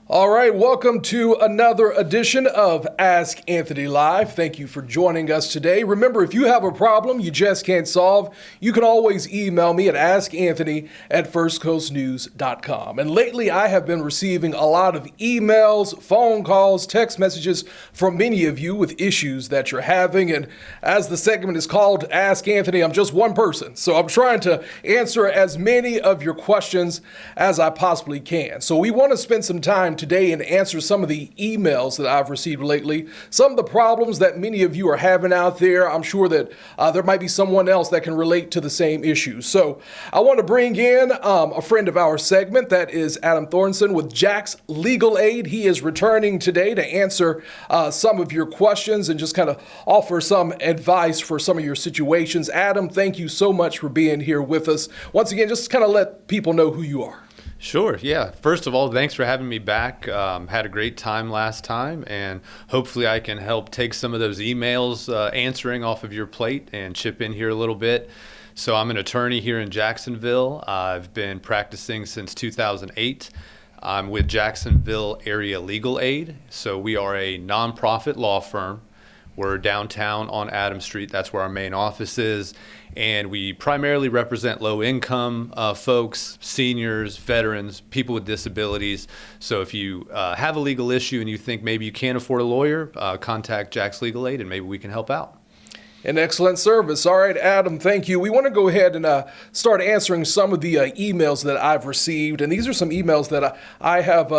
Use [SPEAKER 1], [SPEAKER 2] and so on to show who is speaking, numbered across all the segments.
[SPEAKER 1] All right, welcome to another edition of Ask Anthony Live. Thank you for joining us today. Remember, if you have a problem you just can't solve, you can always email me at askanthony@firstcoastnews.com. And lately, I have been receiving a lot of emails, phone calls, text messages from many of you with issues that you're having. And as the segment is called Ask Anthony, I'm just one person. So I'm trying to answer as many of your questions as I possibly can. So we want to spend some time today and answer some of the emails that I've received lately, some of the problems that many of you are having out there. I'm sure that there might be someone else that can relate to the same issues. So I want to bring in a friend of our segment, that is Adam Thornton with Jack's Legal Aid. He is returning today to answer some of your questions and just kind of offer some advice for some of your situations. Adam, thank you so much for being here with us. Once again, just kind of let people know who you are.
[SPEAKER 2] Sure. Yeah. First of all, thanks for having me back. Had a great time last time, and hopefully I can help take some of those emails answering off of your plate and chip in here a little bit. So I'm an attorney here in Jacksonville. I've been practicing since 2008. I'm with Jacksonville Area Legal Aid. So we are a nonprofit law firm. We're downtown on Adams Street. That's where our main office is. And we primarily represent low-income folks, seniors, veterans, people with disabilities. So if you have a legal issue and you think maybe you can't afford a lawyer, contact Jack's Legal Aid and maybe we can help out.
[SPEAKER 1] An excellent service. All right, Adam, thank you. We want to go ahead and start answering some of the emails that I've received. And these are some emails that I have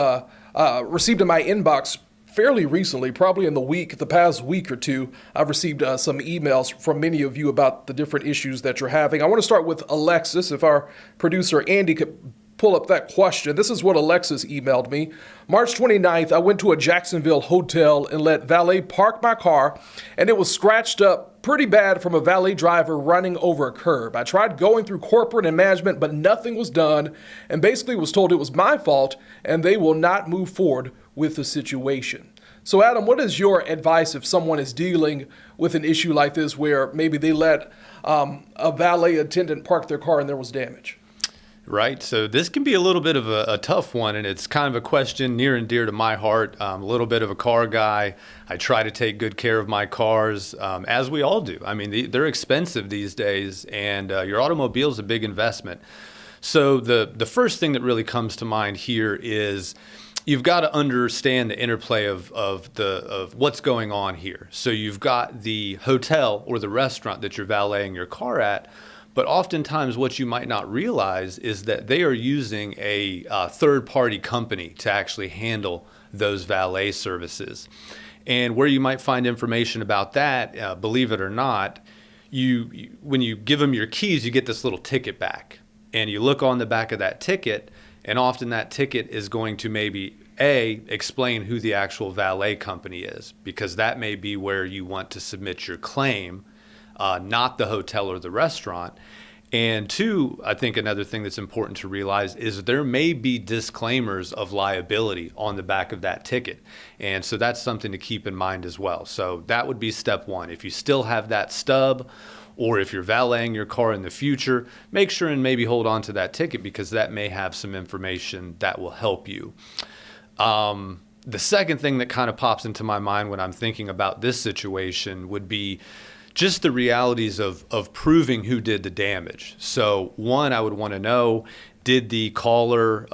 [SPEAKER 1] received in my inbox fairly recently, probably in the past week or two. I've received some emails from many of you about the different issues that you're having. I want to start with Alexis. If our producer Andy could pull up that question. This is what Alexis emailed me. March 29th, I went to a Jacksonville hotel and let valet park my car, and it was scratched up pretty bad from a valet driver running over a curb. I tried going through corporate and management, but nothing was done, and basically was told it was my fault, and they will not move forward with the situation. So Adam, what is your advice if someone is dealing with an issue like this where maybe they let a valet attendant park their car and there was damage?
[SPEAKER 2] Right. So this can be a little bit of a tough one, and it's kind of a question near and dear to my heart. I'm a little bit of a car guy. I try to take good care of my cars, as we all do. I mean, they're expensive these days, and your automobile is a big investment. So the first thing that really comes to mind here is you've got to understand the interplay of what's going on here. So you've got the hotel or the restaurant that you're valeting your car at, but oftentimes what you might not realize is that they are using a third-party company to actually handle those valet services. And where you might find information about that, believe it or not, when you give them your keys, you get this little ticket back. And you look on the back of that ticket, and often that ticket is going to maybe explain who the actual valet company is, because that may be where you want to submit your claim, not the hotel or the restaurant. And two, I think another thing that's important to realize is there may be disclaimers of liability on the back of that ticket. And so that's something to keep in mind as well. So that would be step one. If you still have that stub, or if you're valeting your car in the future, make sure and maybe hold on to that ticket, because that may have some information that will help you. The second thing that kind of pops into my mind when I'm thinking about this situation would be just the realities of proving who did the damage. So one, I would want to know, did the caller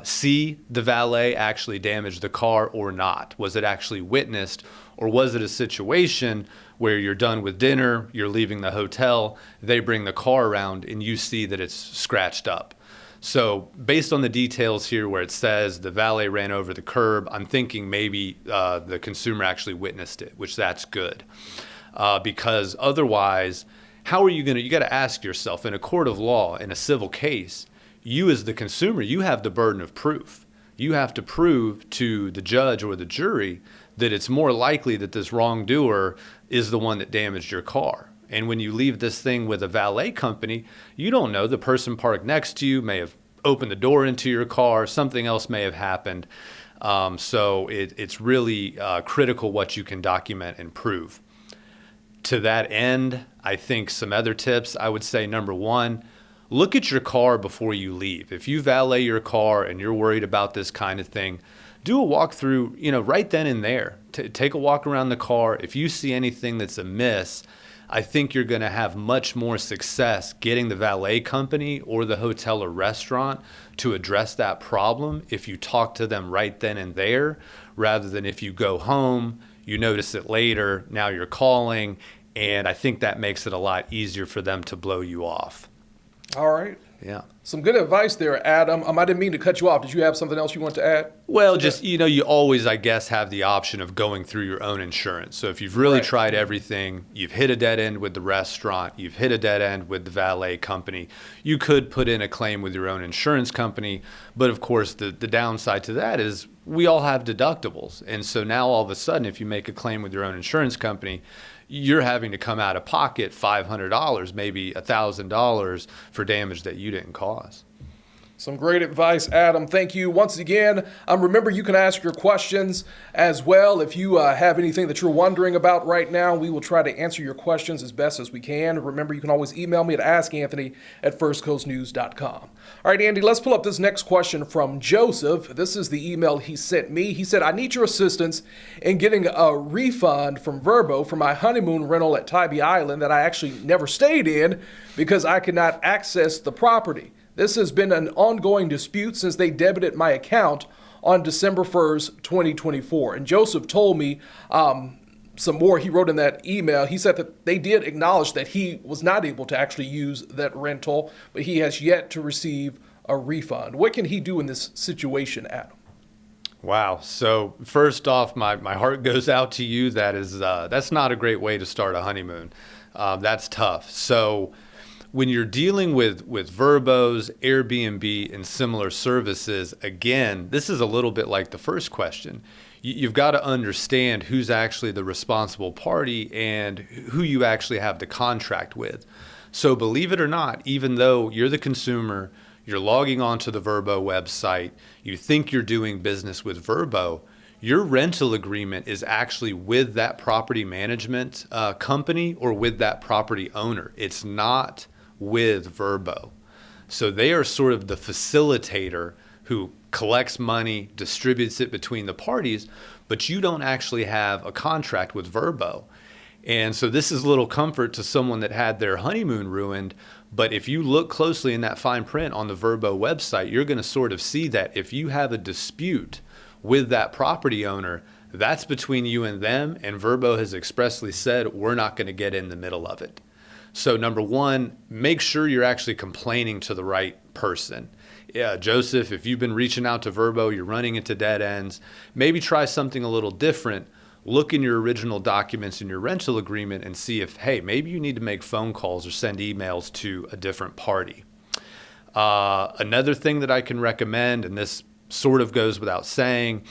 [SPEAKER 2] see the valet actually damage the car or not? Was it actually witnessed, or was it a situation where you're done with dinner, you're leaving the hotel, they bring the car around and you see that it's scratched up? So based on the details here where it says the valet ran over the curb, I'm thinking maybe the consumer actually witnessed it, which that's good. Because otherwise, how are you got to ask yourself, in a court of law, in a civil case, you as the consumer, you have the burden of proof. You have to prove to the judge or the jury that it's more likely that this wrongdoer is the one that damaged your car. And when you leave this thing with a valet company, you don't know. The person parked next to you may have opened the door into your car. Something else may have happened. So it's really critical what you can document and prove. To that end, I think some other tips, I would say, number one, look at your car before you leave. If you valet your car and you're worried about this kind of thing, do a walkthrough, right then and there. Take a walk around the car. If you see anything that's amiss, I think you're going to have much more success getting the valet company or the hotel or restaurant to address that problem if you talk to them right then and there, rather than if you go home, you notice it later, now you're calling, and I think that makes it a lot easier for them to blow you off.
[SPEAKER 1] All right.
[SPEAKER 2] Yeah.
[SPEAKER 1] Some good advice there, Adam. I didn't mean to cut you off. Did you have something else you want to add?
[SPEAKER 2] Well, just, you always, I guess, have the option of going through your own insurance. So if you've really
[SPEAKER 1] Right.
[SPEAKER 2] tried everything, you've hit a dead end with the restaurant, you've hit a dead end with the valet company, you could put in a claim with your own insurance company. But of course, the downside to that is we all have deductibles. And so now all of a sudden, if you make a claim with your own insurance company, you're having to come out of pocket $500, maybe $1,000 for damage that you didn't cause.
[SPEAKER 1] Some great advice, Adam. Thank you once again. Remember, you can ask your questions as well. If you have anything that you're wondering about right now, we will try to answer your questions as best as we can. Remember, you can always email me at askanthony@firstcoastnews.com. All right, Andy, let's pull up this next question from Joseph. This is the email he sent me. He said, I need your assistance in getting a refund from Verbo for my honeymoon rental at Tybee Island that I actually never stayed in because I could not access the property. This has been an ongoing dispute since they debited my account on December 1st, 2024. And Joseph told me some more. He wrote in that email. He said that they did acknowledge that he was not able to actually use that rental, but he has yet to receive a refund. What can he do in this situation, Adam?
[SPEAKER 2] Wow. So first off, my heart goes out to you. That's not a great way to start a honeymoon. That's tough. So when you're dealing with Verbos, Airbnb, and similar services, again, this is a little bit like the first question. You've got to understand who's actually the responsible party and who you actually have the contract with. So believe it or not, even though you're the consumer, you're logging onto the Verbo website, you think you're doing business with Verbo, your rental agreement is actually with that property management company or with that property owner. It's not with Verbo. So they are sort of the facilitator who collects money, distributes it between the parties, but you don't actually have a contract with Verbo. And so this is a little comfort to someone that had their honeymoon ruined. But if you look closely in that fine print on the Verbo website, you're going to sort of see that if you have a dispute with that property owner, that's between you and them. And Verbo has expressly said, we're not going to get in the middle of it. So number one, make sure you're actually complaining to the right person. Yeah, Joseph, if you've been reaching out to Verbo, you're running into dead ends, maybe try something a little different. Look in your original documents in your rental agreement and see if, hey, maybe you need to make phone calls or send emails to a different party. Another thing that I can recommend, and this sort of goes without saying,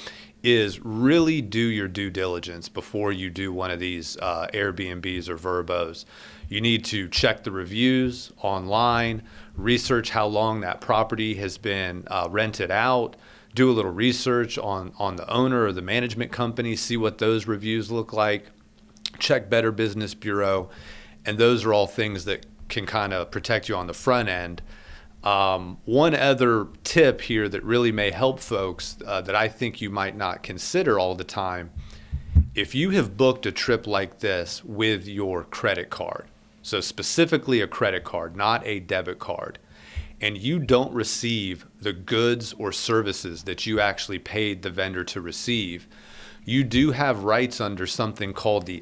[SPEAKER 2] is really do your due diligence before you do one of these Airbnbs or Verbos. You need to check the reviews online, research how long that property has been rented out, do a little research on the owner or the management company, see what those reviews look like, check Better Business Bureau, and those are all things that can kind of protect you on the front end. One other tip here that really may help folks that I think you might not consider all the time, if you have booked a trip like this with your credit card, so specifically a credit card, not a debit card, and you don't receive the goods or services that you actually paid the vendor to receive, you do have rights under something called the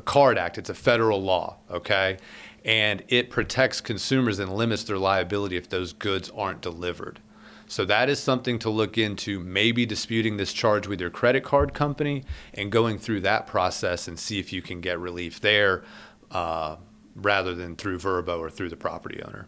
[SPEAKER 2] Card Act. It's a federal law, okay? And it protects consumers and limits their liability if those goods aren't delivered. So that is something to look into, maybe disputing this charge with your credit card company and going through that process and see if you can get relief there rather than through Verbo or through the property owner.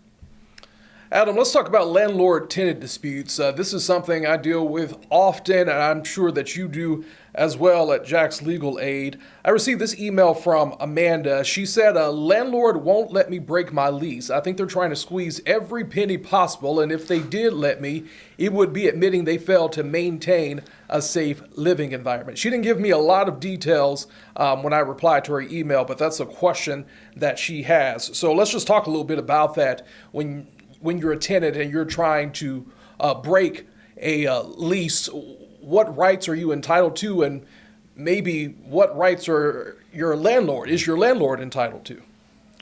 [SPEAKER 1] Adam, let's talk about landlord-tenant disputes. This is something I deal with often, and I'm sure that you do as well at Jack's Legal Aid. I received this email from Amanda. She said, a landlord won't let me break my lease. I think they're trying to squeeze every penny possible, and if they did let me, it would be admitting they failed to maintain a safe living environment. She didn't give me a lot of details when I replied to her email, but that's a question that she has. So let's just talk a little bit about that. When you're a tenant and you're trying to break a lease, what rights are you entitled to, and maybe what rights is your landlord entitled to?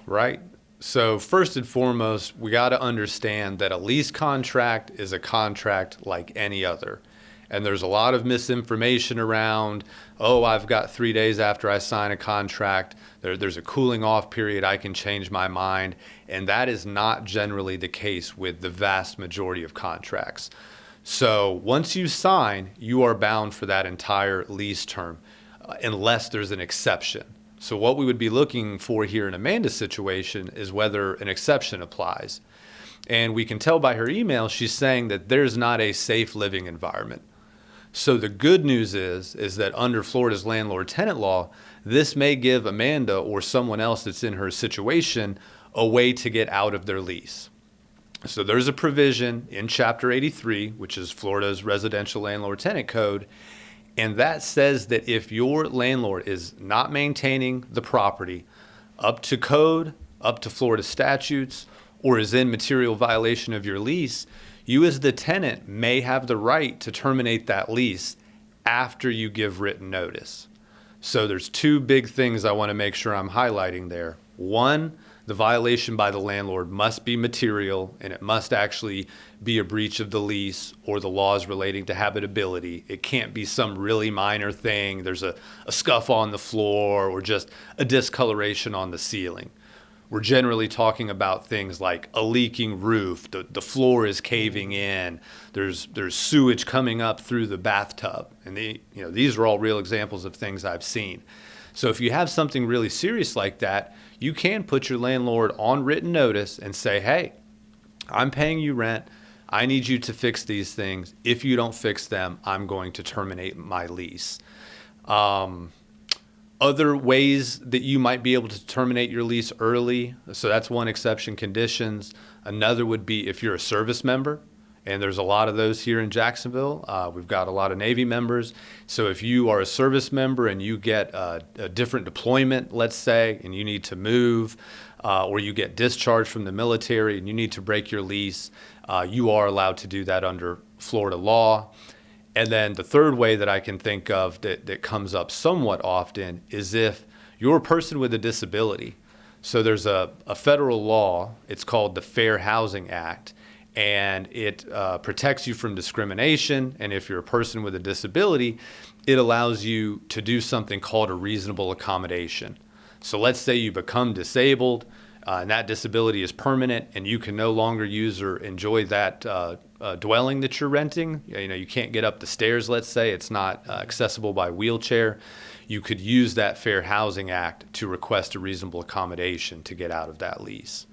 [SPEAKER 2] Right. So first and foremost, we got to understand that a lease contract is a contract like any other. And there's a lot of misinformation around, oh, I've got 3 days after I sign a contract, there's a cooling off period, I can change my mind. And that is not generally the case with the vast majority of contracts. So once you sign, you are bound for that entire lease term, unless there's an exception. So what we would be looking for here in Amanda's situation is whether an exception applies. And we can tell by her email, she's saying that there's not a safe living environment. So the good news is that under Florida's landlord-tenant law, this may give Amanda or someone else that's in her situation a way to get out of their lease. So there's a provision in Chapter 83, which is Florida's residential landlord-tenant code, and that says that if your landlord is not maintaining the property up to code, up to Florida statutes, or is in material violation of your lease, you as the tenant may have the right to terminate that lease after you give written notice. So there's two big things I want to make sure I'm highlighting there. One, the violation by the landlord must be material, and it must actually be a breach of the lease or the laws relating to habitability. It can't be some really minor thing. There's a scuff on the floor or just a discoloration on the ceiling. We're generally talking about things like a leaking roof, the floor is caving in, there's sewage coming up through the bathtub. And these are all real examples of things I've seen. So if you have something really serious like that, you can put your landlord on written notice and say, hey, I'm paying you rent. I need you to fix these things. If you don't fix them, I'm going to terminate my lease. Other ways that you might be able to terminate your lease early, so that's one exception, conditions. Another would be if you're a service member, and there's a lot of those here in Jacksonville. We've got a lot of Navy members. So if you are a service member and you get a different deployment, let's say, and you need to move, or you get discharged from the military and you need to break your lease, you are allowed to do that under Florida law. And then the third way that I can think of that comes up somewhat often is if you're a person with a disability. So there's a federal law, it's called the Fair Housing Act, and it protects you from discrimination. And if you're a person with a disability, it allows you to do something called a reasonable accommodation. So let's say you become disabled, and that disability is permanent, and you can no longer use or enjoy that dwelling that you're renting. You can't get up the stairs, let's say. It's not accessible by wheelchair. You could use that Fair Housing Act to request a reasonable accommodation to get out of that lease.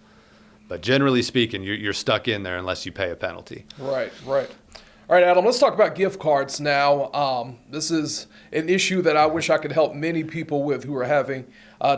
[SPEAKER 2] But generally speaking, you're stuck in there unless you pay a penalty.
[SPEAKER 1] Right. All right, Adam, let's talk about gift cards now. This is an issue that I wish I could help many people with who are having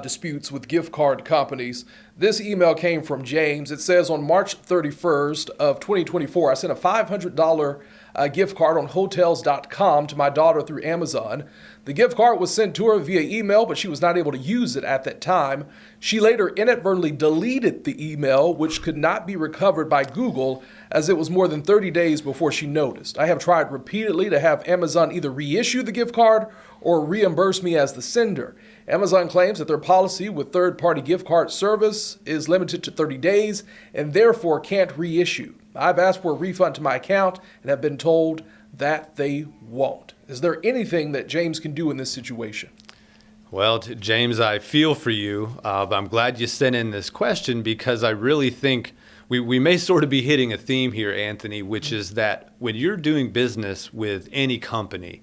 [SPEAKER 1] disputes with gift card companies. This email came from James. It says, on March 31st of 2024, I sent a $500 gift card on Hotels.com to my daughter through Amazon. The gift card was sent to her via email, but she was not able to use it at that time. She later inadvertently deleted the email, which could not be recovered by Google, as it was more than 30 days before she noticed. I have tried repeatedly to have Amazon either reissue the gift card or reimburse me as the sender. Amazon claims that their policy with third-party gift card service is limited to 30 days and therefore can't reissue. I've asked for a refund to my account and have been told that they won't. Is there anything that James can do in this situation?
[SPEAKER 2] Well, James, I feel for you, but I'm glad you sent in this question because I really think we may sort of be hitting a theme here, Anthony, which is that when you're doing business with any company,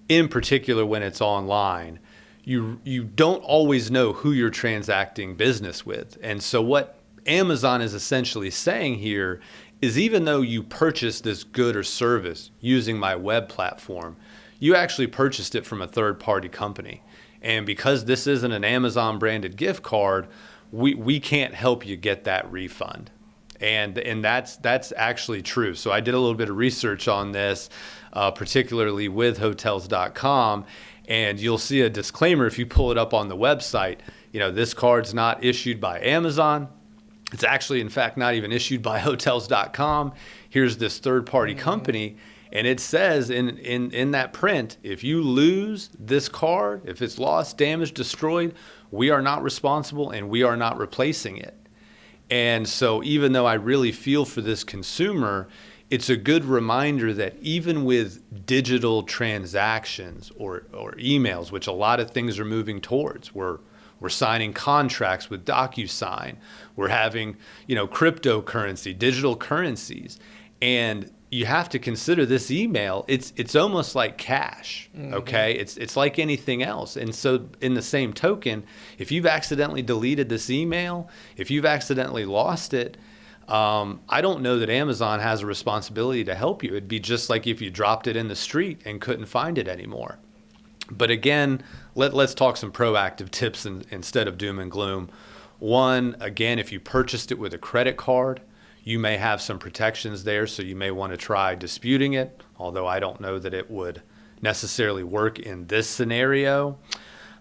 [SPEAKER 2] in particular when it's online, you don't always know who you're transacting business with. And so what Amazon is essentially saying here is even though you purchased this good or service using my web platform, you actually purchased it from a third-party company. And because this isn't an Amazon branded gift card, we can't help you get that refund. And that's actually true. So I did a little bit of research on this, particularly with hotels.com, and you'll see a disclaimer if you pull it up on the website. This card's not issued by Amazon. It's actually, in fact, not even issued by hotels.com. Here's this third-party company, and it says in that print, if you lose this card, if it's lost, damaged, destroyed, we are not responsible and we are not replacing it. And so even though I really feel for this consumer, it's a good reminder that even with digital transactions or emails, which a lot of things are moving towards, we're signing contracts with DocuSign, we're having, cryptocurrency, digital currencies, and you have to consider this email. It's almost like cash, okay? It's like anything else. And so in the same token, if you've accidentally deleted this email, if you've accidentally lost it, I don't know that Amazon has a responsibility to help you. It'd be just like if you dropped it in the street and couldn't find it anymore. But again, let's talk some proactive tips instead of doom and gloom. One, again, if you purchased it with a credit card, you may have some protections there, so you may want to try disputing it, although I don't know that it would necessarily work in this scenario.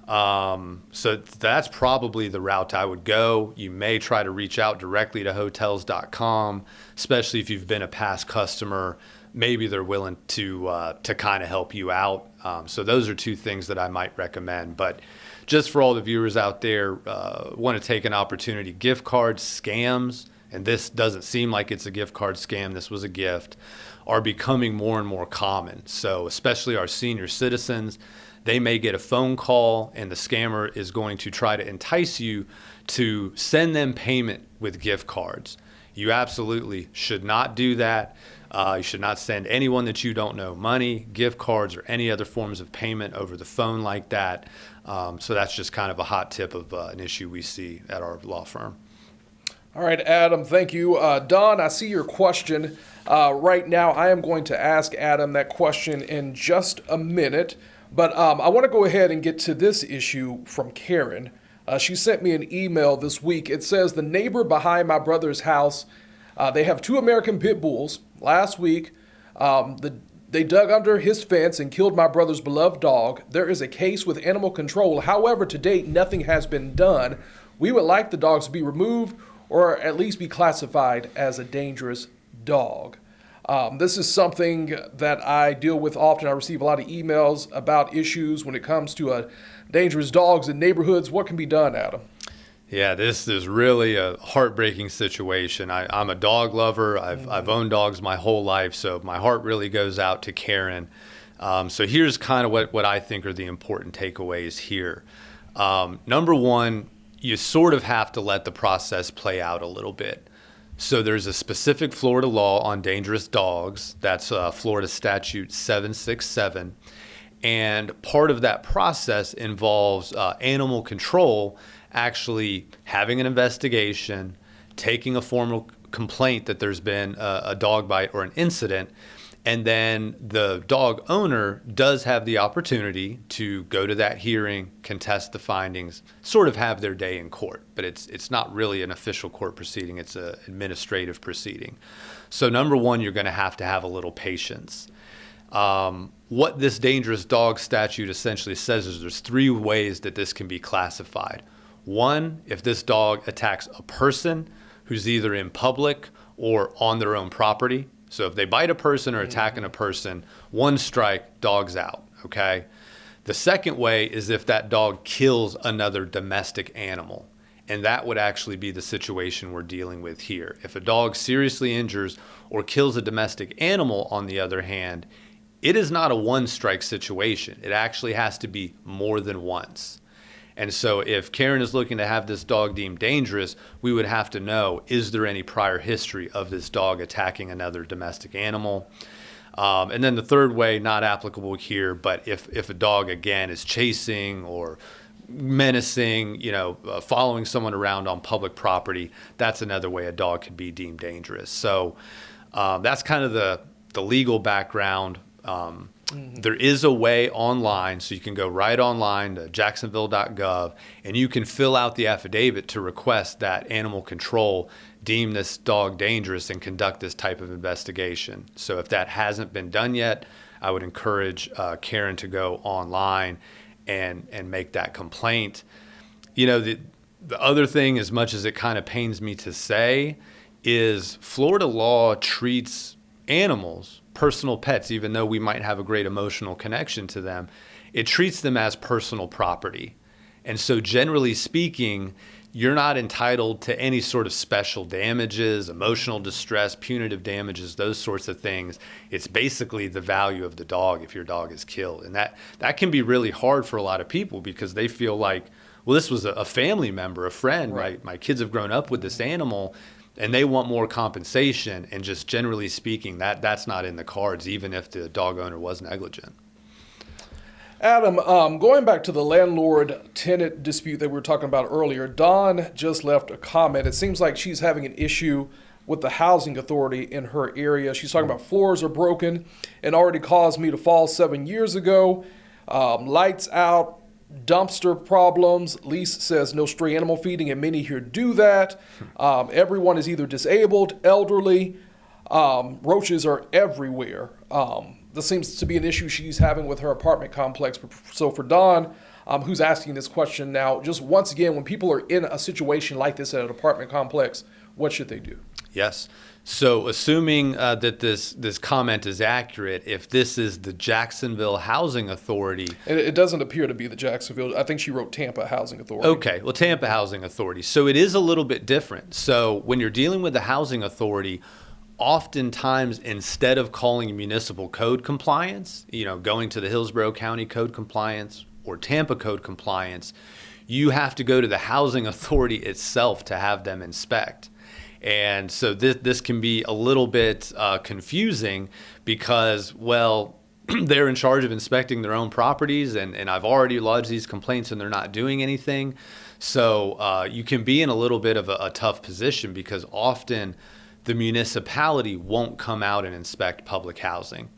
[SPEAKER 2] So that's probably the route I would go. You may try to reach out directly to hotels.com, especially if you've been a past customer. Maybe they're willing to kind of help you out. So those are two things that I might recommend. But just for all the viewers out there, want to take an opportunity. Gift card scams, and this doesn't seem like it's a gift card scam, this was a gift, are becoming more and more common. So especially our senior citizens, they may get a phone call and the scammer is going to try to entice you to send them payment with gift cards. You absolutely should not do that. You should not send anyone that you don't know money, gift cards, or any other forms of payment over the phone like that. So that's just kind of a hot tip of an issue we see at our law firm.
[SPEAKER 1] All right, Adam, thank you. Don, I see your question. Right now, I am going to ask Adam that question in just a minute, but I want to go ahead and get to this issue from Karen. She sent me an email this week. It says, the neighbor behind my brother's house, they have 2 American pit bulls. Last week, they dug under his fence and killed my brother's beloved dog. There is a case with animal control. However, to date, nothing has been done. We would like the dogs to be removed or at least be classified as a dangerous dog. This is something that I deal with often. I receive a lot of emails about issues when it comes to dangerous dogs in neighborhoods. What can be done, Adam?
[SPEAKER 2] Yeah, this is really a heartbreaking situation. I'm a dog lover. I've owned dogs my whole life, so my heart really goes out to Karen. So here's kind of what I think are the important takeaways here. Number one, you sort of have to let the process play out a little bit. So there's a specific Florida law on dangerous dogs. That's Florida Statute 767. And part of that process involves animal control actually having an investigation, taking a formal complaint that there's been a dog bite or an incident, and then the dog owner does have the opportunity to go to that hearing, contest the findings, sort of have their day in court. But it's not really an official court proceeding, it's an administrative proceeding. So number one, you're going to have a little patience. What this dangerous dog statute essentially says is there's 3 ways that this can be classified. One, if this dog attacks a person who's either in public or on their own property. So if they bite a person or attacking a person, 1 strike, dog's out, okay? The second way is if that dog kills another domestic animal. And that would actually be the situation we're dealing with here. If a dog seriously injures or kills a domestic animal, on the other hand, it is not a 1-strike situation. It actually has to be more than once. And so if Karen is looking to have this dog deemed dangerous, we would have to know, is there any prior history of this dog attacking another domestic animal? And then the third way, not applicable here, but if a dog, again, is chasing or menacing, following someone around on public property, that's another way a dog could be deemed dangerous. So That's kind of the legal background. There is a way online, so you can go right online to jacksonville.gov, and you can fill out the affidavit to request that animal control deem this dog dangerous and conduct this type of investigation. So if that hasn't been done yet, I would encourage Karen to go online and make that complaint. You know, the other thing, as much as it kind of pains me to say, is Florida law treats animals, personal pets, even though we might have a great emotional connection to them, it treats them as personal property. And so generally speaking, you're not entitled to any sort of special damages, emotional distress, punitive damages, those sorts of things. It's basically the value of the dog if your dog is killed. And that can be really hard for a lot of people because they feel like, well, this was a family member, a friend, right? My kids have grown up with this animal, and they want more compensation. And just generally speaking, that's not in the cards, even if the dog owner was negligent.
[SPEAKER 1] Adam, going back to the landlord-tenant dispute that we were talking about earlier, Dawn just left a comment. It seems like she's having an issue with the housing authority in her area. She's talking about floors are broken and already caused me to fall 7 years ago. Lights out, dumpster problems. Lise says no stray animal feeding, and many here do that. Everyone is either disabled, elderly. Roaches are everywhere. This seems to be an issue she's having with her apartment complex. So for Dawn, who's asking this question now, just once again, when people are in a situation like this at an apartment complex, what should they do?
[SPEAKER 2] Yes. So assuming that this comment is accurate, if this is the Jacksonville Housing Authority.
[SPEAKER 1] It doesn't appear to be the Jacksonville. I think she wrote Tampa Housing Authority.
[SPEAKER 2] Okay, well, Tampa Housing Authority. So it is a little bit different. So when you're dealing with the housing authority, oftentimes instead of calling municipal code compliance, going to the Hillsborough County Code Compliance or Tampa Code Compliance, you have to go to the housing authority itself to have them inspect. And so this can be a little bit confusing because, well, they're in charge of inspecting their own properties, and I've already lodged these complaints and they're not doing anything. So you can be in a little bit of a tough position because often the municipality won't come out and inspect public housing.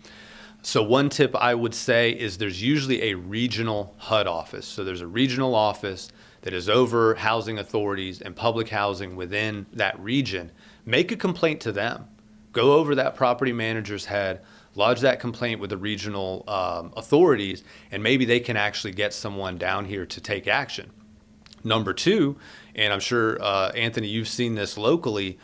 [SPEAKER 2] So one tip I would say is there's usually a regional HUD office. So there's a regional office that is over housing authorities and public housing within that region. Make a complaint to them. Go over that property manager's head, lodge that complaint with the regional authorities, and maybe they can actually get someone down here to take action. Number two, and I'm sure, Anthony, you've seen this locally,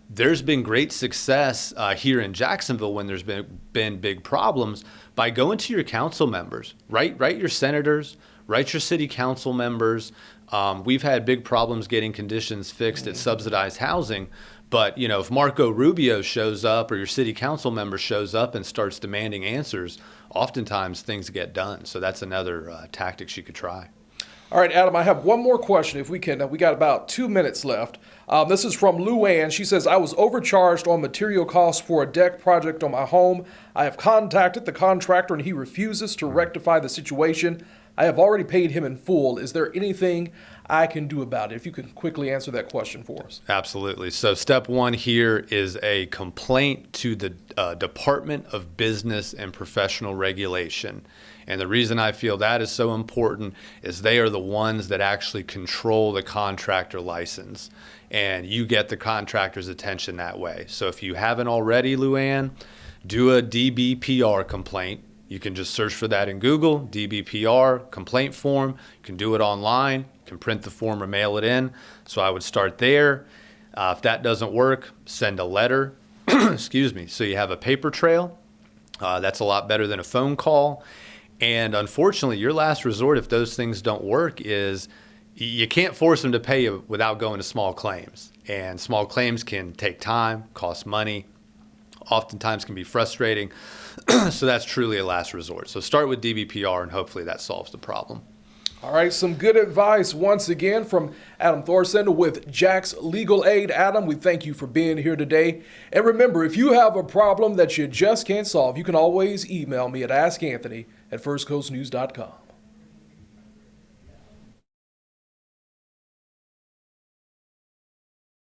[SPEAKER 2] there's been great success here in Jacksonville when there's been big problems by going to your council members. Write your senators, write your city council members. We've had big problems getting conditions fixed at subsidized housing. But, if Marco Rubio shows up or your city council member shows up and starts demanding answers, oftentimes things get done. So that's another tactic you could try.
[SPEAKER 1] All right, Adam, I have one more question if we can. We got about 2 minutes left. This is from Luann. She says, I was overcharged on material costs for a deck project on my home. I have contacted the contractor and he refuses to rectify the situation. I have already paid him in full. Is there anything I can do about it? If you can quickly answer that question for us.
[SPEAKER 2] Absolutely. So step one here is a complaint to the Department of Business and Professional Regulation. And the reason I feel that is so important is they are the ones that actually control the contractor license. And you get the contractor's attention that way. So if you haven't already, Luann, do a DBPR complaint. You can just search for that in Google, DBPR complaint form. You can do it online. You can print the form or mail it in. So I would start there. If that doesn't work, send a letter. Excuse me. So you have a paper trail. That's a lot better than a phone call. And unfortunately, your last resort, if those things don't work, is you can't force them to pay you without going to small claims. And small claims can take time, cost money, oftentimes can be frustrating. So that's truly a last resort. So start with DBPR and hopefully that solves the problem.
[SPEAKER 1] All right, some good advice once again from Adam Thorson with Jack's Legal Aid. Adam, we thank you for being here today. And remember, if you have a problem that you just can't solve, you can always email me at askanthony@firstcoastnews.com.